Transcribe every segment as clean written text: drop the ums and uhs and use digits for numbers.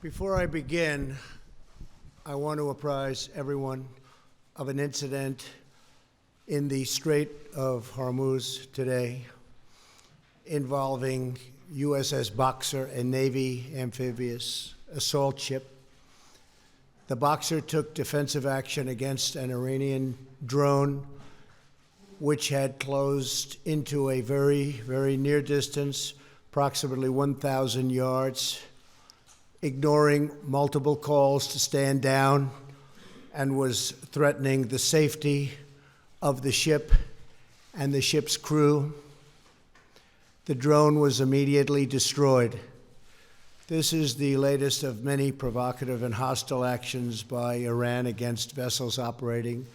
Before I begin, I want to apprise everyone of an incident in the Strait of Hormuz today involving USS Boxer, a Navy amphibious assault ship. The Boxer took defensive action against an Iranian drone which had closed into a very, very near distance, approximately 1,000 yards, ignoring multiple calls to stand down, and was threatening the safety of the ship and the ship's crew. The drone was immediately destroyed. This is the latest of many provocative and hostile actions by Iran against vessels operating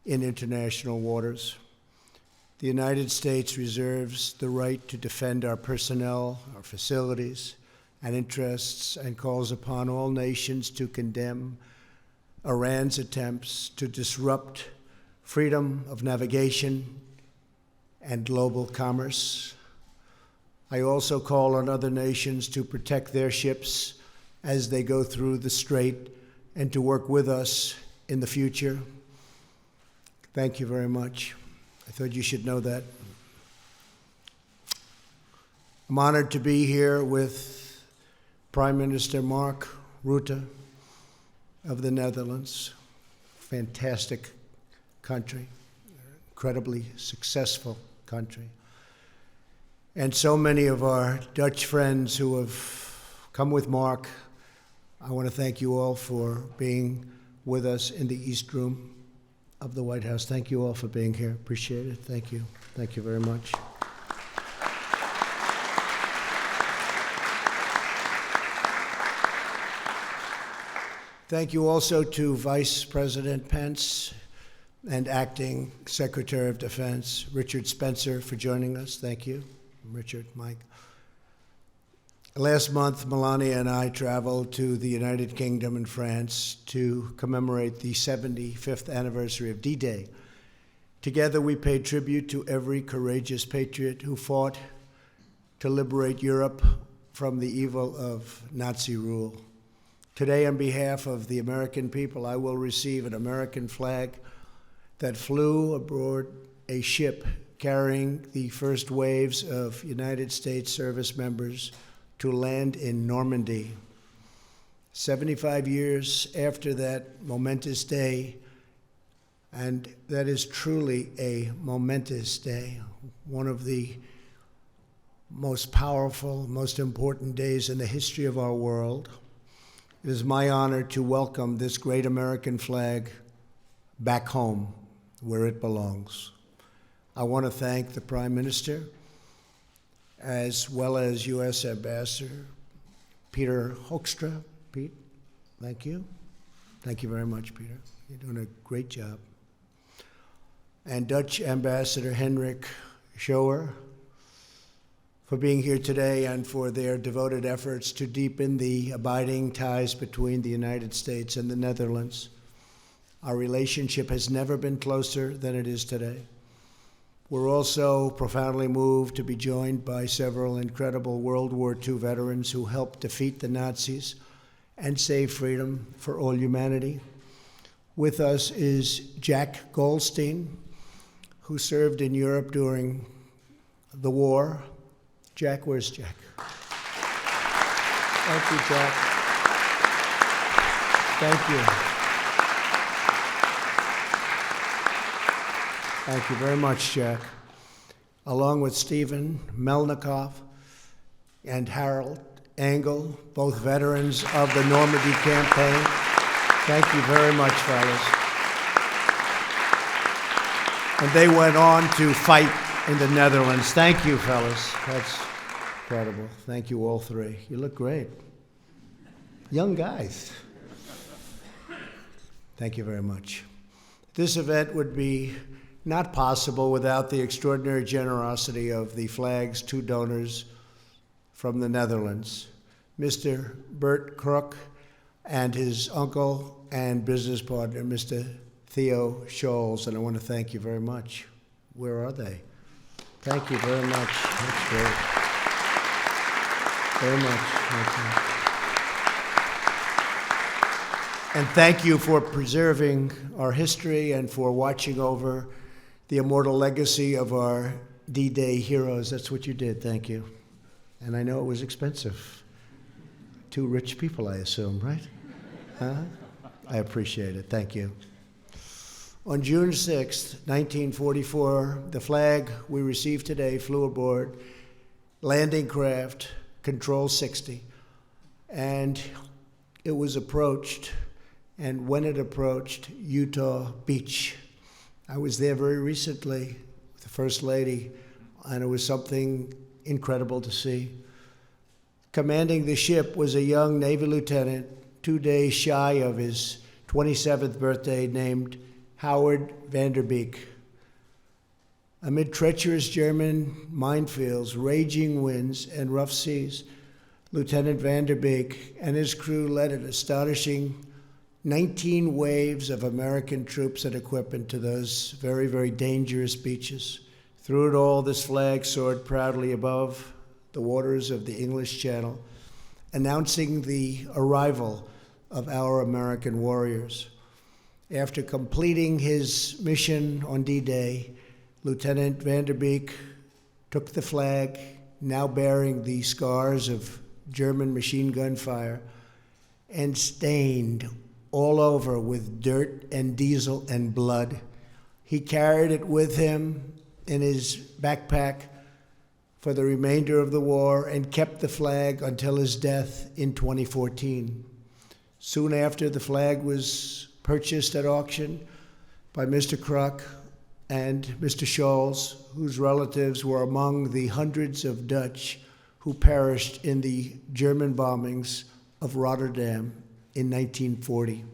in international waters. The United States reserves the right to defend our personnel, our facilities, and interests, and calls upon all nations to condemn Iran's attempts to disrupt freedom of navigation and global commerce. I also call on other nations to protect their ships as they go through the strait and to work with us in the future. Thank you very much. I thought you should know that. I'm honored to be here with Prime Minister Mark Rutte of the Netherlands. Fantastic country, incredibly successful country. And so many of our Dutch friends who have come with Mark. I want to thank you all for being with us in the East Room of the White House. Thank you all for being here. Appreciate it. Thank you. Thank you very much. Thank you also to Vice President Pence and Acting Secretary of Defense Richard Spencer for joining us. Thank you, Richard, Mike. Last month, Melania and I traveled to the United Kingdom and France to commemorate the 75th anniversary of D-Day. Together, we paid tribute to every courageous patriot who fought to liberate Europe from the evil of Nazi rule. Today, on behalf of the American people, I will receive an American flag that flew aboard a ship carrying the first waves of United States service members to land in Normandy. 75 years after that momentous day, and that is truly a momentous day, one of the most powerful, most important days in the history of our world. It is my honor to welcome this great American flag back home where it belongs. I want to thank the Prime Minister as well as U.S. Ambassador Peter Hoekstra. Pete, thank you. Thank you very much, Peter. You're doing a great job. And Dutch Ambassador Henrik Schouwer for being here today and for their devoted efforts to deepen the abiding ties between the United States and the Netherlands. Our relationship has never been closer than it is today. We're also profoundly moved to be joined by several incredible World War II veterans who helped defeat the Nazis and save freedom for all humanity. With us is Jack Goldstein, who served in Europe during the war. Jack, where's Jack? Thank you, Jack. Thank you. Thank you very much, Jack. Along with Stephen Melnikov and Harold Engel, both veterans of the Normandy campaign. Thank you very much, fellas. And they went on to fight in the Netherlands. Thank you, fellas. That's incredible. Thank you, all three. You look great. Young guys. Thank you very much. This event would be not possible without the extraordinary generosity of the flag's two donors from the Netherlands, Mr. Bert Krook and his uncle and business partner, Mr. Theo Scholz, and I want to thank you very much. Where are they? Thank you very much. That's great. Very much. Thank you. And thank you for preserving our history and for watching over the immortal legacy of our D-Day heroes. That's what you did. Thank you. And I know it was expensive. 2 rich people, I assume, right? Huh? I appreciate it. Thank you. On June 6, 1944, the flag we received today flew aboard landing craft Control 60, and it was approached, and when it approached Utah Beach, I was there very recently with the First Lady, and it was something incredible to see. Commanding the ship was a young Navy lieutenant, 2 days shy of his 27th birthday, named Howard Vanderbeek. Amid treacherous German minefields, raging winds, and rough seas, Lieutenant Vanderbeek and his crew led an astonishing 19 waves of American troops and equipment to those very, very dangerous beaches. Through it all, this flag soared proudly above the waters of the English Channel, announcing the arrival of our American warriors. After completing his mission on D-Day, Lieutenant Vanderbeek took the flag, now bearing the scars of German machine gun fire, and stained all over with dirt and diesel and blood. He carried it with him in his backpack for the remainder of the war and kept the flag until his death in 2014. Soon after, the flag was purchased at auction by Mr. Kruk and Mr. Scholz, whose relatives were among the hundreds of Dutch who perished in the German bombings of Rotterdam in 1940.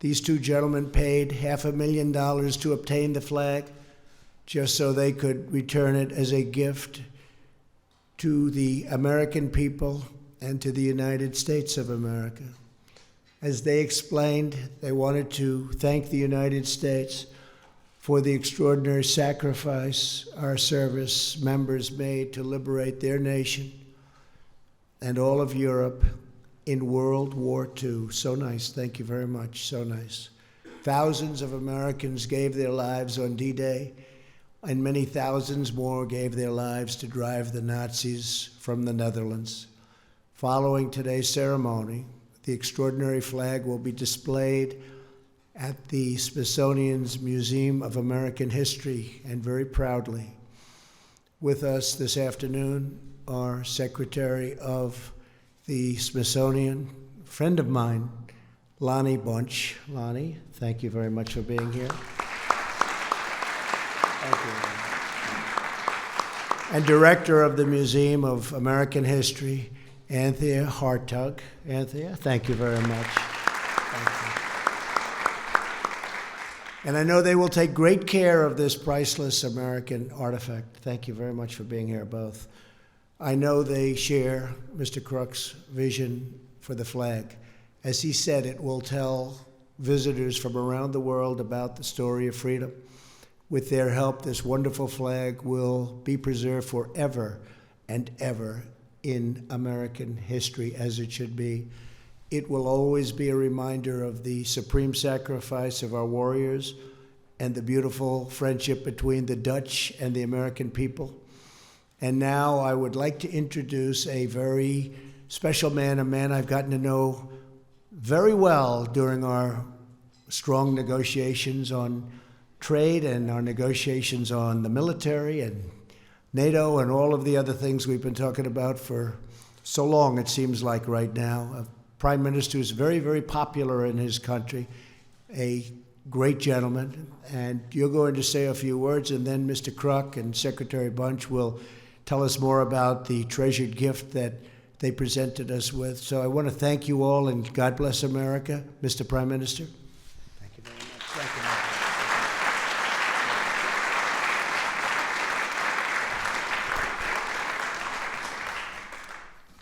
These 2 gentlemen paid $500,000 to obtain the flag, just so they could return it as a gift to the American people and to the United States of America. As they explained, they wanted to thank the United States for the extraordinary sacrifice our service members made to liberate their nation and all of Europe in World War II. So nice. Thank you very much. So nice. Thousands of Americans gave their lives on D-Day, and many thousands more gave their lives to drive the Nazis from the Netherlands. Following today's ceremony, the extraordinary flag will be displayed at the Smithsonian's Museum of American History, and very proudly. With us this afternoon, our Secretary of the Smithsonian, a friend of mine, Lonnie Bunch. Lonnie, thank you very much for being here. Thank you. And Director of the Museum of American History, Anthea Hartog. Anthea, thank you very much. Thank you. And I know they will take great care of this priceless American artifact. Thank you very much for being here, both. I know they share Mr. Kruk's vision for the flag. As he said, it will tell visitors from around the world about the story of freedom. With their help, this wonderful flag will be preserved forever and ever in American history, as it should be. It will always be a reminder of the supreme sacrifice of our warriors and the beautiful friendship between the Dutch and the American people. And now I would like to introduce a very special man, a man I've gotten to know very well during our strong negotiations on trade and our negotiations on the military and NATO and all of the other things we've been talking about for so long, it seems like right now. A Prime Minister who's very, very popular in his country, a great gentleman. And you're going to say a few words, and then Mr. Kruk and Secretary Bunch will tell us more about the treasured gift that they presented us with. So I want to thank you all, and God bless America. Mr. Prime Minister. Thank you very much. Thank you.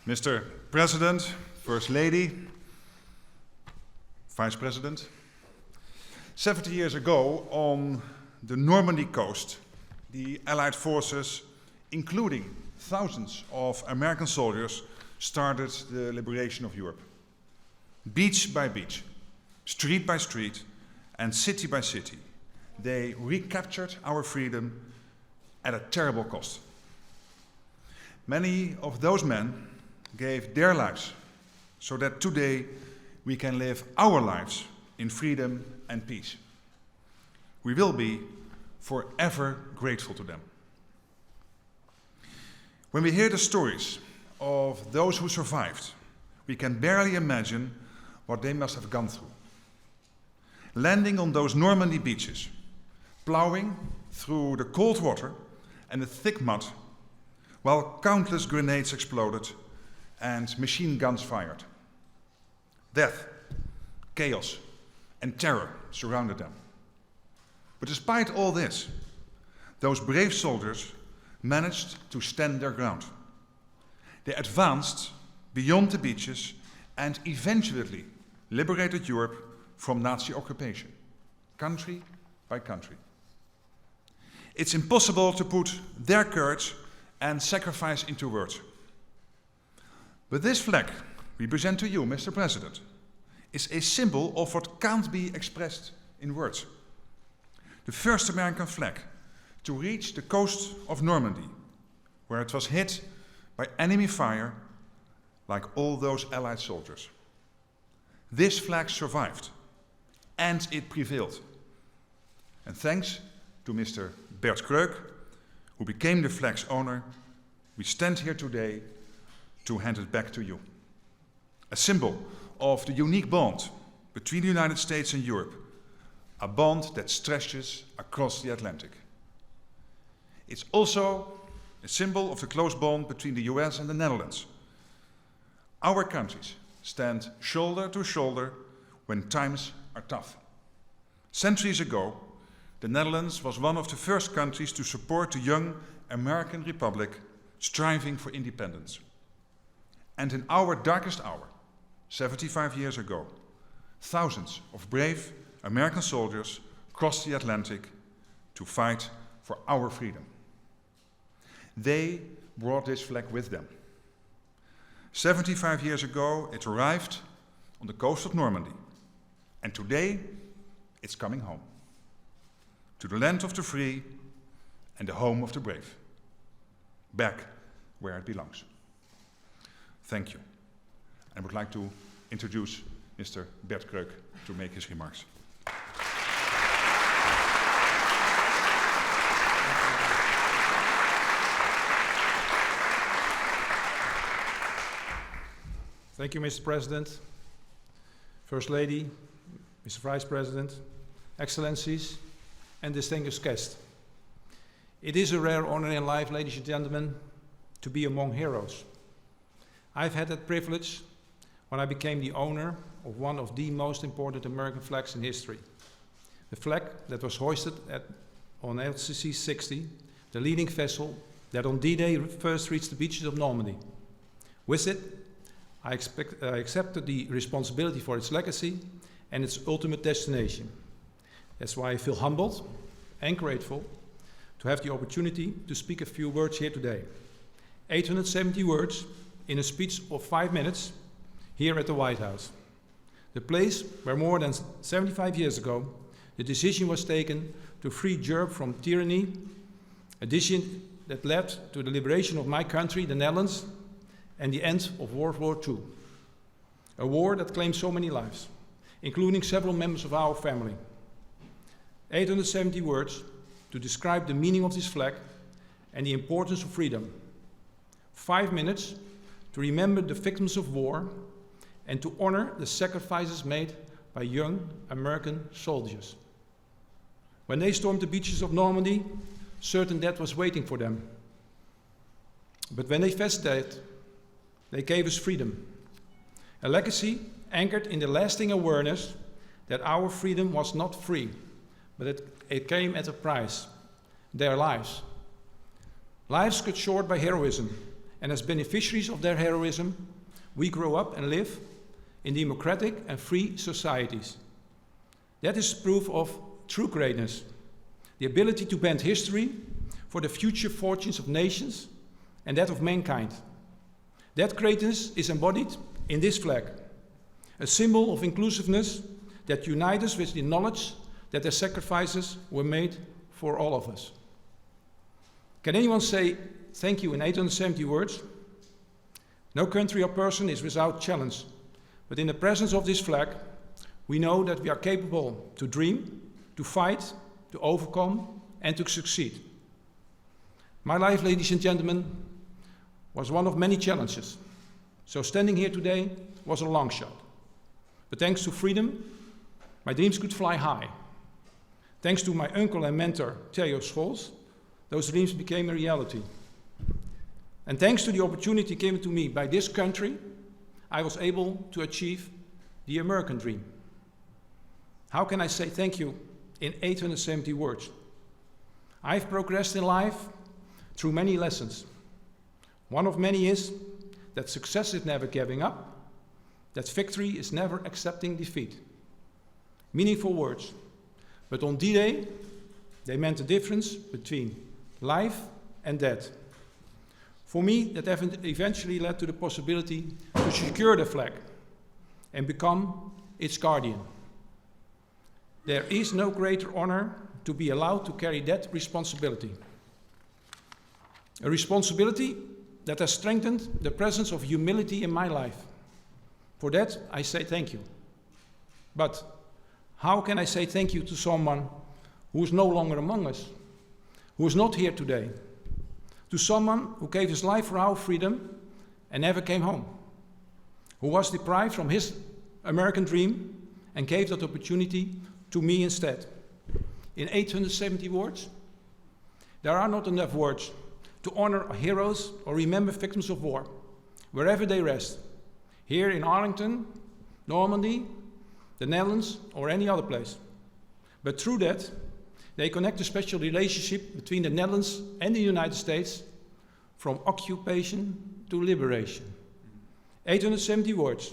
Mr. President, First Lady, Vice President. 70 years ago, on the Normandy coast, the Allied forces, including thousands of American soldiers, started the liberation of Europe. beach by beach, street by street, and city by city, they recaptured our freedom at a terrible cost. Many of those men gave their lives so that today we can live our lives in freedom and peace. We will be forever grateful to them. When we hear the stories of those who survived, we can barely imagine what they must have gone through. Landing on those Normandy beaches, plowing through the cold water and the thick mud, while countless grenades exploded and machine guns fired. Death, chaos, and terror surrounded them. But despite all this, those brave soldiers managed to stand their ground. They advanced beyond the beaches and eventually liberated Europe from Nazi occupation, country by country. It's impossible to put their courage and sacrifice into words. But this flag we present to you, Mr. President, is a symbol of what can't be expressed in words. The first American flag to reach the coast of Normandy, where it was hit by enemy fire like all those Allied soldiers. This flag survived, and it prevailed. And thanks to Mr. Bert Kreuk, who became the flag's owner, we stand here today to hand it back to you. A symbol of the unique bond between the United States and Europe, a bond that stretches across the Atlantic. It's also a symbol of the close bond between the US and the Netherlands. Our countries stand shoulder to shoulder when times are tough. Centuries ago, the Netherlands was one of the first countries to support the young American Republic striving for independence. And in our darkest hour, 75 years ago, thousands of brave American soldiers crossed the Atlantic to fight for our freedom. They brought this flag with them. 75 years ago, it arrived on the coast of Normandy. And today, it's coming home. To the land of the free and the home of the brave. Back where it belongs. Thank you. I would like to introduce Mr. Bert Kreuk to make his remarks. Thank you, Mr. President, First Lady, Mr. Vice President, Excellencies, and distinguished guests. It is a rare honor in life, ladies and gentlemen, to be among heroes. I've had that privilege when I became the owner of one of the most important American flags in history. The flag that was hoisted on LCC 60, the leading vessel that on D-Day first reached the beaches of Normandy. With it, I accepted the responsibility for its legacy and its ultimate destination. That's why I feel humbled and grateful to have the opportunity to speak a few words here today. 870 words in a speech of 5 minutes here at the White House. The place where more than 75 years ago, the decision was taken to free Europe from tyranny, a decision that led to the liberation of my country, the Netherlands, and the end of World War II. A war that claimed so many lives, including several members of our family. 870 words to describe the meaning of this flag and the importance of freedom. 5 minutes to remember the victims of war and to honor the sacrifices made by young American soldiers. When they stormed the beaches of Normandy, certain death was waiting for them. But when they faced death, they gave us freedom. A legacy anchored in the lasting awareness that our freedom was not free, but it came at a price, their lives. Lives cut short by heroism, and as beneficiaries of their heroism, we grow up and live in democratic and free societies. That is proof of true greatness, the ability to bend history for the future fortunes of nations and that of mankind. That greatness is embodied in this flag, a symbol of inclusiveness that unites us with the knowledge that their sacrifices were made for all of us. Can anyone say thank you in 870 words? No country or person is without challenge, but in the presence of this flag, we know that we are capable to dream, to fight, to overcome, and to succeed. My life, ladies and gentlemen, was one of many challenges. So standing here today was a long shot. But thanks to freedom, my dreams could fly high. Thanks to my uncle and mentor, Theo Scholz, those dreams became a reality. And thanks to the opportunity given to me by this country, I was able to achieve the American dream. How can I say thank you in 870 words? I've progressed in life through many lessons. One of many is that success is never giving up, that victory is never accepting defeat. Meaningful words, but on D-Day, they meant the difference between life and death. For me, that eventually led to the possibility to secure the flag and become its guardian. There is no greater honor to be allowed to carry that responsibility. A responsibility that has strengthened the presence of humility in my life. For that, I say thank you. But how can I say thank you to someone who is no longer among us, who is not here today? To someone who gave his life for our freedom and never came home, who was deprived from his American dream and gave that opportunity to me instead. In 870 words, there are not enough words to honor heroes or remember victims of war, wherever they rest, here in Arlington, Normandy, the Netherlands, or any other place. But through that, they connect a special relationship between the Netherlands and the United States, from occupation to liberation. 870 words.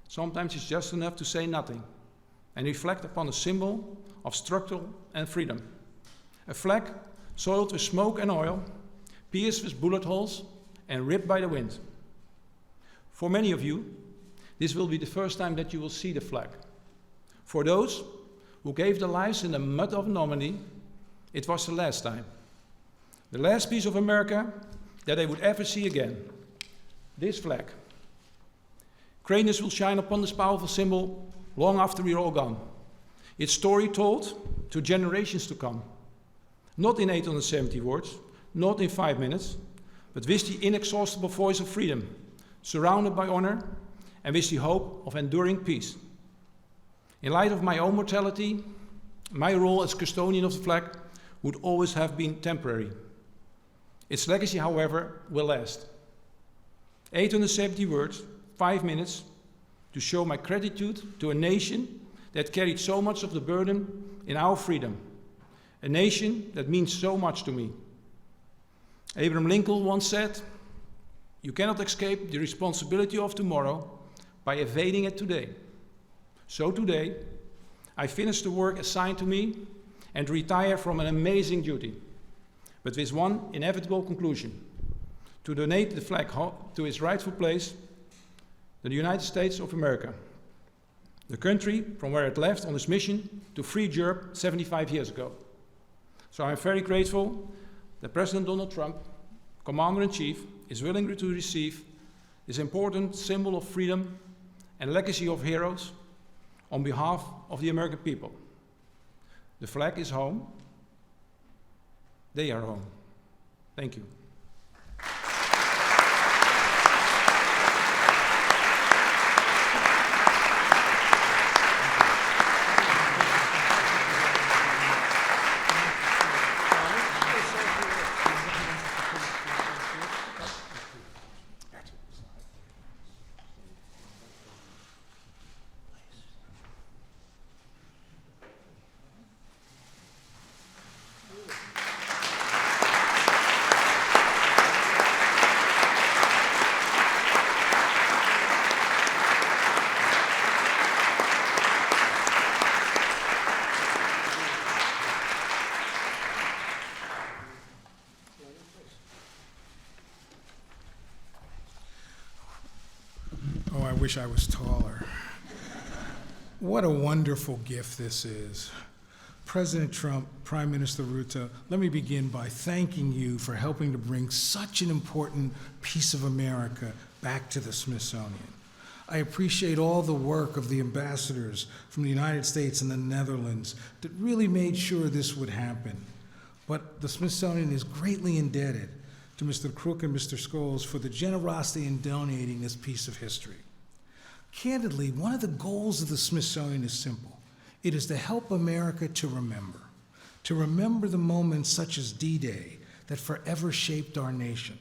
Sometimes it's just enough to say nothing and reflect upon a symbol of struggle and freedom. A flag soiled with smoke and oil, pierced with bullet holes and ripped by the wind. For many of you, this will be the first time that you will see the flag. For those who gave their lives in the mud of Normandy, it was the last time. The last piece of America that they would ever see again. This flag. Greatness will shine upon this powerful symbol long after we're all gone. Its story told to generations to come. Not in 870 words, not in 5 minutes, but with the inexhaustible voice of freedom, surrounded by honor, and with the hope of enduring peace. In light of my own mortality, my role as custodian of the flag would always have been temporary. Its legacy, however, will last. 870 words, 5 minutes, to show my gratitude to a nation that carried so much of the burden in our freedom. A nation that means so much to me. Abraham Lincoln once said, "You cannot escape the responsibility of tomorrow by evading it today." So today, I finish the work assigned to me and retire from an amazing duty, but with one inevitable conclusion: to donate the flag to its rightful place, the United States of America, the country from where it left on its mission to free Europe 75 years ago. So I'm very grateful that President Donald Trump, Commander-in-Chief, is willing to receive this important symbol of freedom and legacy of heroes on behalf of the American people. The flag is home. They are home. Thank you. Oh, I wish I was taller. What a wonderful gift this is. President Trump, Prime Minister Rutte, let me begin by thanking you for helping to bring such an important piece of America back to the Smithsonian. I appreciate all the work of the ambassadors from the United States and the Netherlands that really made sure this would happen. But the Smithsonian is greatly indebted to Mr. Crook and Mr. Scholes for the generosity in donating this piece of history. Candidly, one of the goals of the Smithsonian is simple. It is to help America to remember the moments such as D-Day that forever shaped our nation.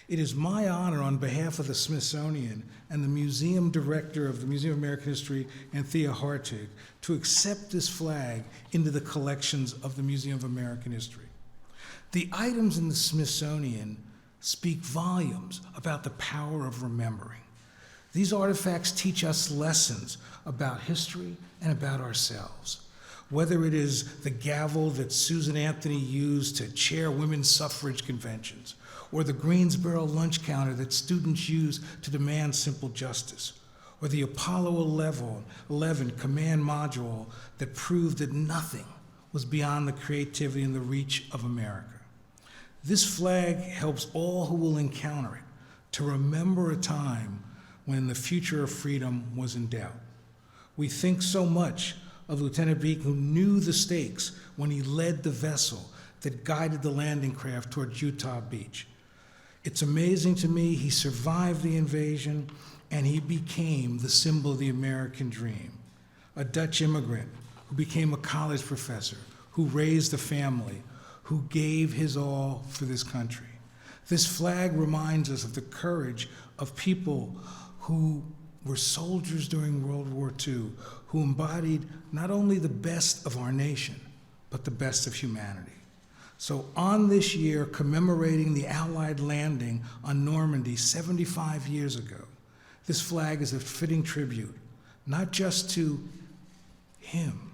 It is my honor on behalf of the Smithsonian and the Museum Director of the Museum of American History, Anthea Hartig, to accept this flag into the collections of the Museum of American History. The items in the Smithsonian speak volumes about the power of remembering. These artifacts teach us lessons about history and about ourselves. Whether it is the gavel that Susan Anthony used to chair women's suffrage conventions, or the Greensboro lunch counter that students use to demand simple justice, or the Apollo 11 command module that proved that nothing was beyond the creativity and the reach of America. This flag helps all who will encounter it to remember a time when the future of freedom was in doubt. We think so much of Lieutenant Beek, who knew the stakes when he led the vessel that guided the landing craft toward Utah Beach. It's amazing to me he survived the invasion and he became the symbol of the American dream. A Dutch immigrant who became a college professor, who raised a family, who gave his all for this country. This flag reminds us of the courage of people who were soldiers during World War II, who embodied not only the best of our nation, but the best of humanity. So on this year commemorating the Allied landing on Normandy 75 years ago, this flag is a fitting tribute, not just to him,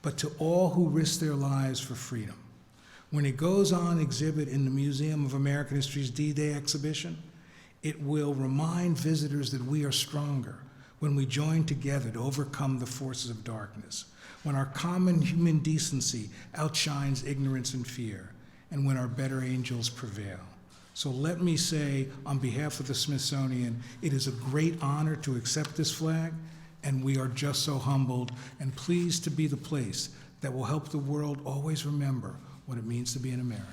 but to all who risked their lives for freedom. When it goes on exhibit in the Museum of American History's D-Day exhibition, it will remind visitors that we are stronger when we join together to overcome the forces of darkness, when our common human decency outshines ignorance and fear, and when our better angels prevail. So let me say, on behalf of the Smithsonian, it is a great honor to accept this flag, and we are just so humbled and pleased to be the place that will help the world always remember what it means to be an American.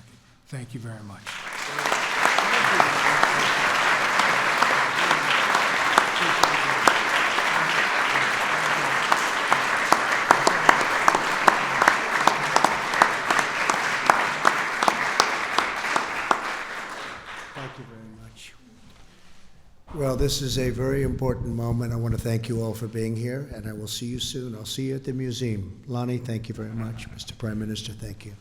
Thank you very much. Thank you very much. Well, this is a very important moment. I want to thank you all for being here, and I will see you soon. I'll see you at the museum. Lonnie, thank you very much. Mr. Prime Minister, thank you.